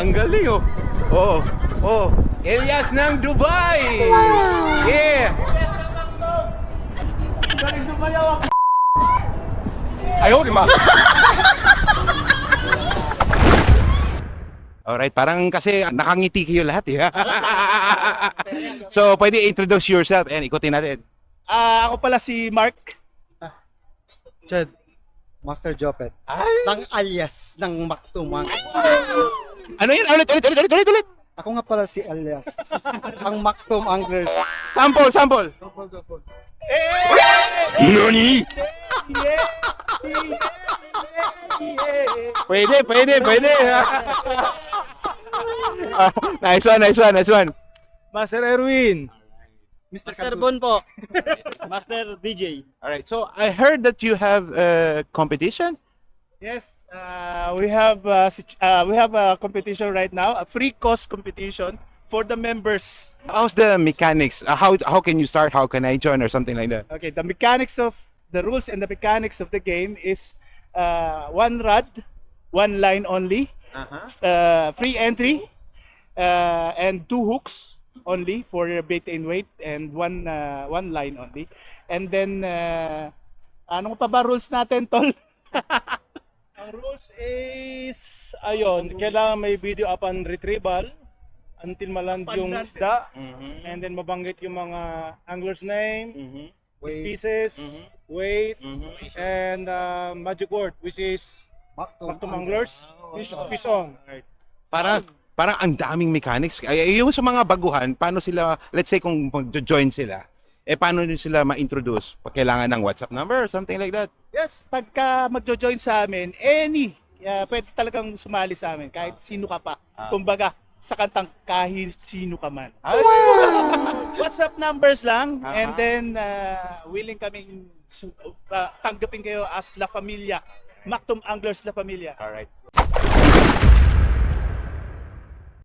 Ang galing oh. Oh, oh. Elias ng Dubai. Yeah. Ayaw, di ba? Alright, parang kasi nakangiti kayo lahat eh. So, pwede introduce yourself and ikutin natin. Ako pala si Mark. Chad, Master Jopet. Ay. Ng alias ng Maktumang. Ano yun? Ulit. Ako nga pala si alias. Ang Maktum Anglers. Sample. NANI? Pwede. Nice one. Master Erwin. Master Bon po. Master DJ. Alright, so I heard that you have a competition. Yes, we have a competition right now, a free cost competition for the members. How's the mechanics? How can you start? How can I join or something like that? Okay, the mechanics of the rules and the mechanics of the game is one rod, one line only, free entry, and two hooks only for your bait and weight, and one line only. And then ano pa ba rules natin, tol? Ang rules is, ayun, kailangan may video upon retrieval until maland yung isda, and then mabanggit yung mga angler's name, species, weight, and magic word, which is Maktum Anglers, fish on. Parang ang daming mechanics. Yung sa mga baguhan, paano sila, let's say kung mag-join sila, paano nyo sila ma-introduce? Kailangan ng WhatsApp number or something like that? Yes, pagka magjo-join sa amin, pwede talagang sumali sa amin, kahit sino ka pa. Kumbaga, sa kantang kahit sino ka man. WhatsApp numbers lang, and then willing kaming tanggapin kayo as La Familia, Maktum Anglers La Familia. Alright.